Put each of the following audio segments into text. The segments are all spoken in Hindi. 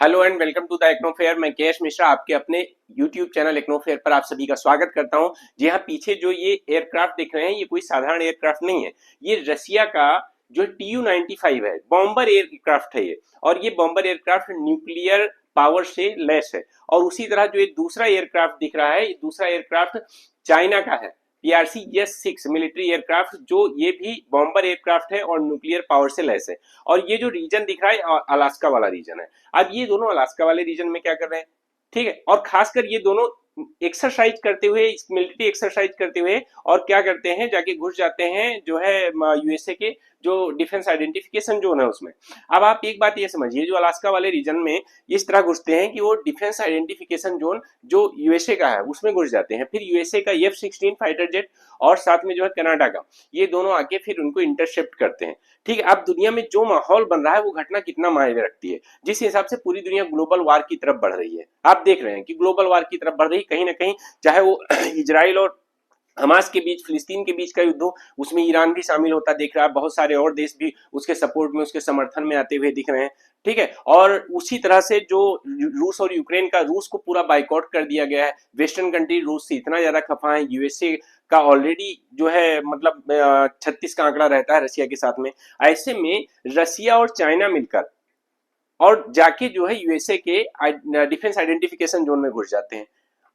Hello and welcome to the एक्नोफेयर। मैं केएस मिश्रा आपके अपने यूट्यूब चैनल एक्नोफेयर पर आप सभी का स्वागत करता हूं। जी हाँ, पीछे जो ये एयरक्राफ्ट दिख रहे हैं ये कोई साधारण एयरक्राफ्ट नहीं है। ये रसिया का जो TU-95 है, बॉम्बर एयरक्राफ्ट है ये। और ये बॉम्बर एयरक्राफ्ट न्यूक्लियर पावर से लैस है। और उसी तरह जो ये दूसरा एयरक्राफ्ट दिख रहा है, ये दूसरा एयरक्राफ्ट चाइना का है, PRC-S6 मिलिट्री एयरक्राफ्ट, जो ये भी बॉम्बर एयरक्राफ्ट है और न्यूक्लियर पावर से लैस है। और ये जो रीजन दिख रहा है अलास्का वाला रीजन है। अब ये दोनों अलास्का वाले रीजन में क्या कर रहे हैं, ठीक है। और खासकर ये दोनों एक्सरसाइज करते हुए, मिलिट्री एक्सरसाइज करते हुए, और क्या करते हैं, जाके घुस जाते हैं जो है यूएसए के जो डिफेंस आइडेंटिफिकेशन जोन है उसमें। अब आप एक बात ये समझिए, जो अलास्का वाले रीजन में इस तरह घुसते हैं कि वो डिफेंस आइडेंटिफिकेशन जोन जो यूएसए का है उसमें घुस जाते हैं। फिर यूएसए का F-16 फाइटर जेट और साथ में जो है कनाडा का, ये दोनों आके फिर उनको इंटरसेप्ट करते हैं। ठीक है। अब दुनिया में जो माहौल बन रहा है वो घटना कितना मायने रखती है, जिस हिसाब से पूरी दुनिया ग्लोबल वार की तरफ बढ़ रही है। आप देख रहे हैं कि ग्लोबल वार की तरफ बढ़ रही, कहीं ना कहीं चाहे वो इजराइल और हमास के बीच, फिलिस्तीन के बीच का युद्ध हो, उसमें ईरान भी शामिल होता दिख रहा है। बहुत सारे और देश भी उसके सपोर्ट में, उसके समर्थन में आते हुए दिख रहे हैं। ठीक है। और उसी तरह से जो रूस और यूक्रेन का, रूस को पूरा बाइकआउट कर दिया गया है। वेस्टर्न कंट्री रूस से इतना ज्यादा खफा है, यूएसए का ऑलरेडी जो है मतलब 36 का आंकड़ा रहता है रसिया के साथ में। ऐसे में रसिया और चाइना मिलकर और जाके जो है यूएसए के डिफेंस आइडेंटिफिकेशन जोन में घुस जाते हैं।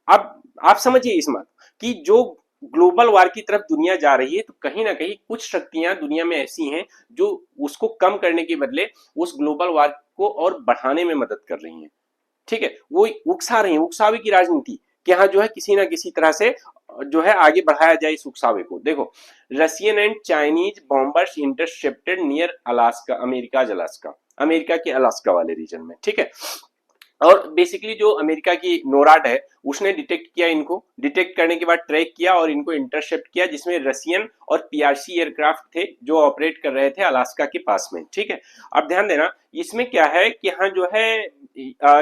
अब आप समझिए इस बात कि जो ग्लोबल वार की तरफ दुनिया जा रही है, तो कहीं ना कहीं कुछ शक्तियां दुनिया में ऐसी हैं जो उसको कम करने के बदले उस ग्लोबल वार को और बढ़ाने में मदद कर रही हैं। ठीक है। वो उकसा रही है, उकसावे की राजनीति कि हाँ जो है किसी ना किसी तरह से जो है आगे बढ़ाया जाए इस उकसावे को। देखो, Russian and Chinese bombers intercepted near Alaska, America के अलास्का वाले रीजन में। ठीक है। और बेसिकली जो अमेरिका की नोराड है उसने डिटेक्ट किया, इनको डिटेक्ट करने के बाद ट्रैक किया और इनको इंटरसेप्ट किया, जिसमें रशियन और PRC एयरक्राफ्ट थे जो ऑपरेट कर रहे थे अलास्का के पास में। ठीक है। अब ध्यान देना, इसमें क्या है कि हाँ जो है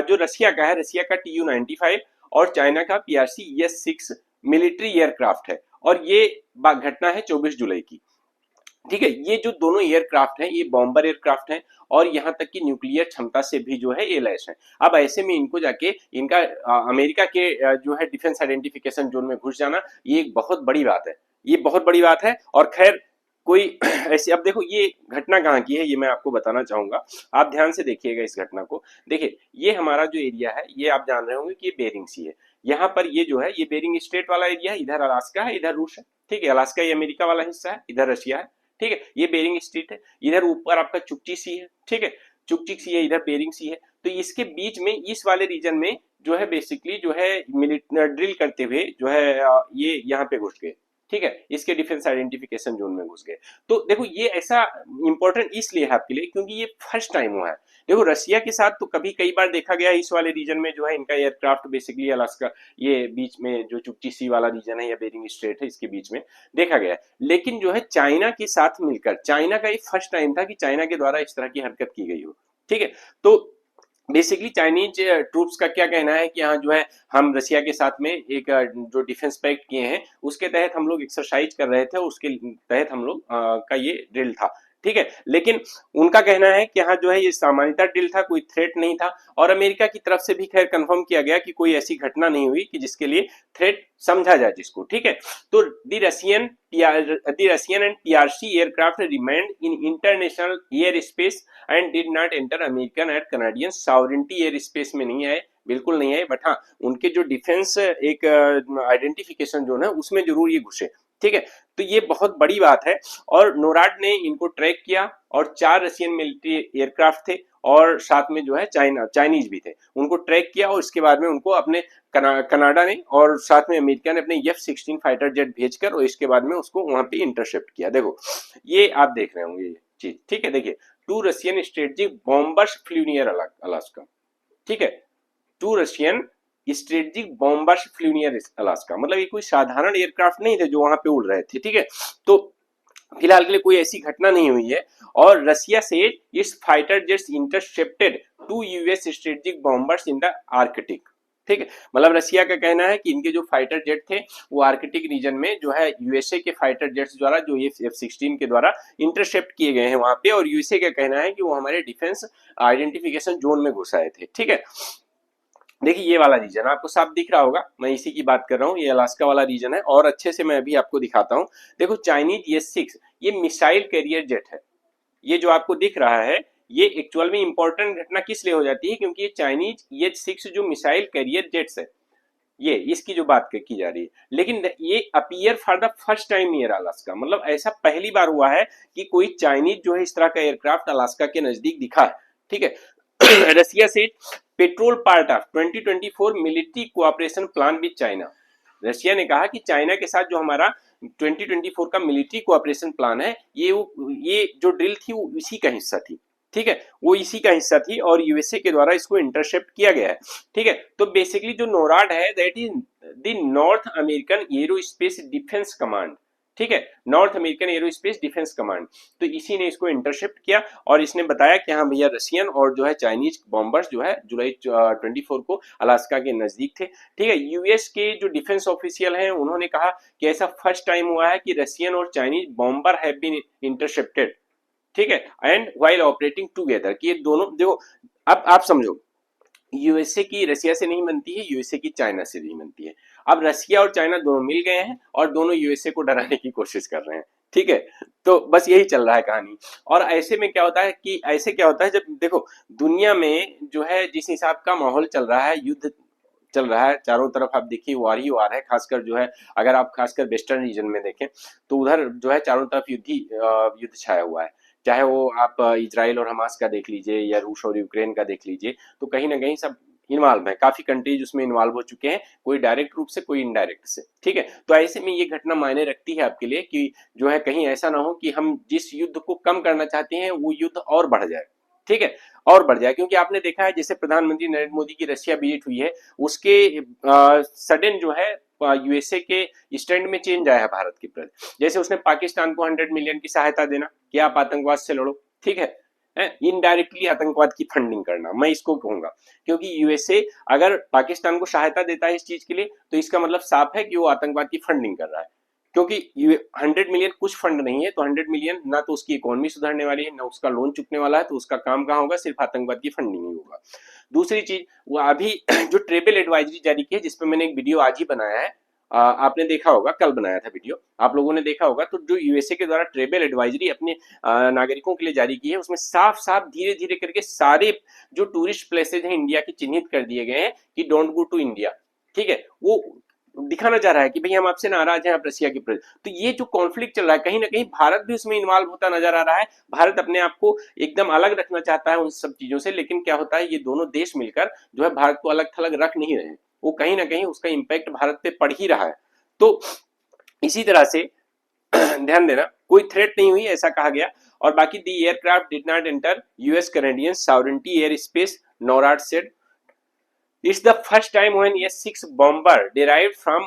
जो रसिया का है, रसिया का TU-95 और चाइना का PRC-S6 मिलिट्री एयरक्राफ्ट है। और ये घटना है 24 जुलाई की। ठीक है। ये जो दोनों एयरक्राफ्ट हैं ये बॉम्बर एयरक्राफ्ट हैं और यहां तक कि न्यूक्लियर क्षमता से भी जो है ये लैस है। अब ऐसे में इनको जाके इनका अमेरिका के जो है डिफेंस आइडेंटिफिकेशन जोन में घुस जाना, ये एक बहुत बड़ी बात है। ये बहुत बड़ी बात है। और खैर कोई ऐसे, अब देखो ये घटना कहाँ की है ये मैं आपको बताना चाहूंगा। आप ध्यान से देखिएगा इस घटना को। देखिए, ये हमारा जो एरिया है ये आप जान रहे होंगे कि ये बेरिंग सी है। यहाँ पर ये जो है ये बेरिंग स्ट्रेट वाला एरिया है, इधर अलास्का है, इधर रूस है। ठीक है। अलास्का ये अमेरिका वाला हिस्सा है, इधर रशिया है। ठीक है। ये बेरिंग स्ट्रेट है, इधर ऊपर आपका चुकची सी है। ठीक है। चुकची सी है, इधर बेरिंग सी है। तो इसके बीच में इस वाले रीजन में जो है बेसिकली जो है ड्रिल करते हुए जो है ये यहाँ पे घुस गए। ठीक है। इसके डिफेंस आइडेंटिफिकेशन जोन में घुस गए। तो देखो ये ऐसा इंपॉर्टेंट इसलिए है आपके लिए क्योंकि ये फर्स्ट टाइम हुआ है। देखो रसिया के साथ तो कभी कई बार देखा गया इस वाले रीजन में जो है इनका एयरक्राफ्ट बेसिकली अलास्का, ये बीच में जो चुकची सी वाला रीजन है या बेरिंग स्ट्रेट है इसके बीच में देखा गया। लेकिन जो है चाइना के साथ मिलकर, चाइना का ये फर्स्ट टाइम था कि चाइना के द्वारा इस तरह की हरकत की गई हो। ठीक है। तो बेसिकली चाइनीज ट्रूप्स का क्या कहना है कि हाँ जो है हम रसिया के साथ में एक जो डिफेंस पैक्ट किए हैं उसके तहत हम लोग एक्सरसाइज कर रहे थे, उसके तहत हम लोग का ये ड्रिल था। ठीक है। लेकिन उनका कहना है कि हाँ जो है ये सामान्यतः ड्रिल था, कोई थ्रेट नहीं था। और अमेरिका की तरफ से भी खैर कंफर्म किया गया कि कोई ऐसी घटना नहीं हुई कि जिसके लिए थ्रेट समझा जाए जिसको। ठीक है। तो the Russian and PRC aircraft remained in international airspace and did not enter American and Canadian sovereignty airspace में नहीं आए, बिल्कुल नहीं आए। बट हाँ उनके जो डिफेंस एक आइडेंटिफिकेशन जोन है उसमें जरूर ये घुसे। ठीक है। तो ये बहुत बड़ी बात है। और नोराड ने इनको ट्रैक किया और 4 रशियन मिलिट्री एयरक्राफ्ट थे और साथ में जो है चाइनीज भी थे, उनको ट्रैक किया। और इसके बाद में उनको अपने कनाडा ने और साथ में अमेरिका ने अपने F-16 फाइटर जेट भेजकर और इसके बाद में उसको वहां पे इंटरसेप्ट किया। देखो ये आप देख रहे होंगे ये चीज। ठीक है। देखिए, 2 Russian strategic bombers flu near Alaska. ठीक है। 2 Russian strategic bombers flu near Alaska, मतलब ये कोई साधारण एयरक्राफ्ट नहीं थे जो वहां पे उड़ रहे थे। ठीक है। तो फिलहाल के लिए कोई ऐसी घटना नहीं हुई है। और रसिया से इस fighter jets intercepted 2 US strategic bombers in the Arctic. ठीक है, मतलब रसिया का कहना है कि इनके जो फाइटर जेट थे वो आर्कटिक रीजन में जो है यूएसए के फाइटर जेट्स द्वारा जो ये F-16 के द्वारा इंटरसेप्ट किए गए हैं वहां पे, और यूएसए का कहना है कि वो हमारे डिफेंस आइडेंटिफिकेशन जोन में घुस आए थे। ठीक है, देखिए ये वाला रीजन आपको साफ दिख रहा होगा, मैं इसी की बात कर रहा हूँ, ये अलास्का वाला रीजन है, और अच्छे से मैं अभी आपको दिखाता हूँ। देखो चाइनीज S-6 ये मिसाइल कैरियर जेट है, ये जो आपको दिख रहा है ये एक्चुअल में इंपॉर्टेंट घटना किस लिए हो जाती है, क्योंकि ये चाइनीज H-6 जो मिसाइल कैरियर जेट्स है, ये इसकी जो बात की जा रही है, लेकिन ये appear for the first time near Alaska, मतलब ऐसा पहली बार हुआ है कि कोई चाइनीज जो है इस तरह का एयरक्राफ्ट अलास्का के नजदीक दिखा है। ठीक है, रसिया से petrol part of 2024 military cooperation plan with China, Russia ने कहा कि चाइना के साथ जो हमारा 2024 का मिलिट्री कोऑपरेशन प्लान है, ये जो ड्रिल थी वो इसी का हिस्सा थी। ठीक है, वो इसी का हिस्सा थी और यूएसए के द्वारा इसको इंटरसेप्ट किया गया है। ठीक है, तो बेसिकली जो नोराड है that is the north American aerospace defence command. ठीक है, north American aerospace defence command, तो इसी ने इसको इंटरसेप्ट किया और इसने बताया कि हाँ भैया रशियन और जो है चाइनीज बॉम्बर्स जो है जुलाई 24 को अलास्का के नजदीक थे। ठीक है, यूएस के जो डिफेंस ऑफिशियल हैं उन्होंने कहा कि ऐसा फर्स्ट टाइम हुआ है कि रशियन और Chinese bomber have been intercepted. ठीक है, एंड व्हाइल ऑपरेटिंग टुगेदर, कि ये दोनों देखो, अब आप समझो यूएसए की रसिया से नहीं बनती है, यूएसए की चाइना से नहीं बनती है। अब रसिया और चाइना दोनों मिल गए हैं और दोनों यूएसए को डराने की कोशिश कर रहे हैं। ठीक है, तो बस यही चल रहा है कहानी। और ऐसे में क्या होता है कि ऐसे क्या होता है जब देखो दुनिया में जो है जिस हिसाब का माहौल चल रहा है, युद्ध चल रहा है चारों तरफ, आप देखिए वार ही वार है, खासकर जो है अगर आप खासकर वेस्टर्न रीजन में देखें तो उधर जो है चारों तरफ युद्ध छाया हुआ है, चाहे वो आप इजराइल और हमास का देख लीजिए या रूस और यूक्रेन का देख लीजिए, तो कहीं ना कहीं सब इन्वॉल्व है, काफी कंट्रीज उसमें इन्वॉल्व हो चुके हैं, कोई डायरेक्ट रूप से कोई इनडायरेक्ट से। ठीक है, तो ऐसे में ये घटना मायने रखती है आपके लिए कि जो है कहीं ऐसा ना हो कि हम जिस युद्ध को कम करना चाहते हैं वो युद्ध और बढ़ जाए। ठीक है, और बढ़ जाए, क्योंकि आपने देखा है जैसे प्रधानमंत्री नरेंद्र मोदी की रशिया विजिट हुई है, उसके सडन जो है यूएसए के स्टैंड में चेंज आया है भारत के प्रति। जैसे उसने पाकिस्तान को 100 मिलियन की सहायता देना कि आप आतंकवाद से लड़ो। ठीक है, इनडायरेक्टली आतंकवाद की फंडिंग करना, मैं इसको कहूंगा, क्योंकि यूएसए अगर पाकिस्तान को सहायता देता है इस चीज के लिए तो इसका मतलब साफ है कि वो आतंकवाद की फंडिंग कर रहा है, क्योंकि 100 मिलियन कुछ फंड नहीं है, तो 100 मिलियन ना तो उसकी इकोनॉमी सुधरने वाली है ना उसका लोन चुकने वाला है, तो उसका काम कहाँ होगा, सिर्फ आतंकवाद की फंडिंग ही होगा। दूसरी चीज, वो अभी जो ट्रेवल एडवाइजरी जारी की है जिसपे मैंने एक वीडियो आज ही बनाया है, आपने देखा होगा, कल बनाया था वीडियो, आप लोगों ने देखा होगा, तो जो यूएसए के द्वारा ट्रेवल एडवाइजरी अपने नागरिकों के लिए जारी की है उसमें साफ साफ धीरे धीरे करके सारे जो टूरिस्ट प्लेसेज हैं इंडिया के चिन्हित कर दिए गए हैं कि डोंट गो टू इंडिया। ठीक है, वो दिखाना चाह रहा है कि भाई हम आपसे नाराज हैं, आप रशिया के प्रति। तो ये जो कॉन्फ्लिक्ट चल रहा है कहीं ना कहीं भारत भी उसमें इन्वॉल्व होता नजर आ रहा है। भारत अपने आप को एकदम अलग रखना चाहता है उन सब चीजों से, लेकिन क्या होता है ये दोनों देश मिलकर जो है भारत को अलग थलग रख नहीं रहे, वो कहीं ना कहीं उसका इंपैक्ट भारत पे पड़ ही रहा है। तो इसी तरह से ध्यान देना, कोई थ्रेट नहीं हुई ऐसा कहा गया। और बाकी the aircraft did not enter US Canadian sovereignty air space, NORAD said it's the first time when S-6 bomber derived from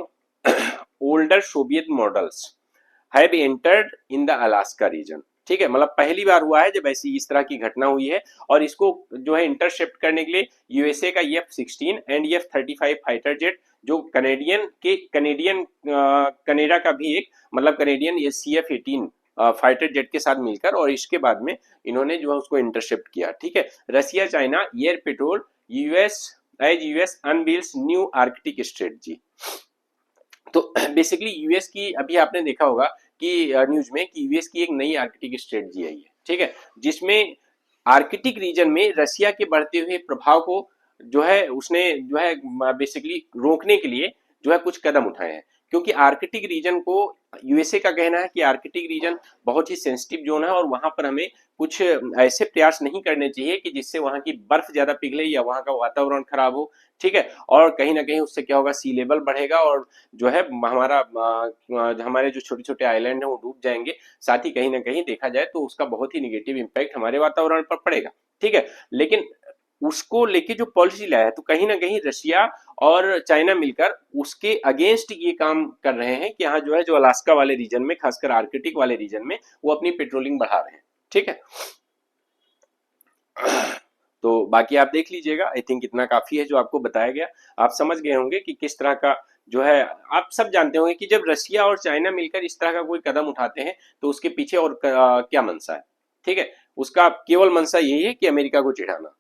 older Soviet models have entered in the Alaska region। ठीक है, मतलब पहली बार हुआ है जब ऐसी इस तरह की घटना हुई है, और इसको जो है इंटरसेप्ट करने के लिए यूएसए का F-16 and F-35 fighter jet, जो कनेडा का भी एक मतलब कनेडियन CF-18 फाइटर जेट के साथ मिलकर, और इसके बाद में इन्होंने जो है उसको इंटरसेप्ट किया। ठीक है, Russia China air patrol US unveils new Arctic strategy. तो बेसिकली यूएस की अभी आपने देखा होगा कि न्यूज में कि यूएस की एक नई आर्कटिक स्ट्रेटजी आई है। ठीक है, जिसमें आर्कटिक रीजन में रशिया के बढ़ते हुए प्रभाव को जो है उसने जो है बेसिकली रोकने के लिए जो है कुछ कदम उठाए हैं, क्योंकि आर्कटिक रीजन को यूएसए का कहना है कि आर्कटिक रीजन बहुत ही सेंसिटिव जोन है और वहां पर हमें कुछ ऐसे प्रयास नहीं करने चाहिए कि जिससे वहां की बर्फ ज्यादा पिघले या वहां का वातावरण खराब हो। ठीक है, और कहीं ना कहीं उससे क्या होगा, सी लेवल बढ़ेगा और जो है हमारे जो छोटे छोटे आइलैंड है वो डूब जाएंगे। साथ ही कहीं ना कहीं देखा जाए तो उसका बहुत ही निगेटिव इम्पैक्ट हमारे वातावरण पर पड़ेगा। ठीक है, लेकिन उसको लेके जो पॉलिसी लाया है तो कहीं ना कहीं रशिया और चाइना मिलकर उसके अगेंस्ट ये काम कर रहे हैं कि यहाँ जो है जो अलास्का वाले रीजन में, खासकर आर्कटिक वाले रीजन में वो अपनी पेट्रोलिंग बढ़ा रहे हैं। ठीक है, तो बाकी आप देख लीजिएगा, आई थिंक इतना काफी है जो आपको बताया गया। आप समझ गए होंगे कि किस तरह का जो है, आप सब जानते होंगे कि जब रसिया और चाइना मिलकर इस तरह का कोई कदम उठाते हैं तो उसके पीछे और क्या मंशा है। ठीक है, उसका केवल मंशा यही है कि अमेरिका को चिढ़ाना।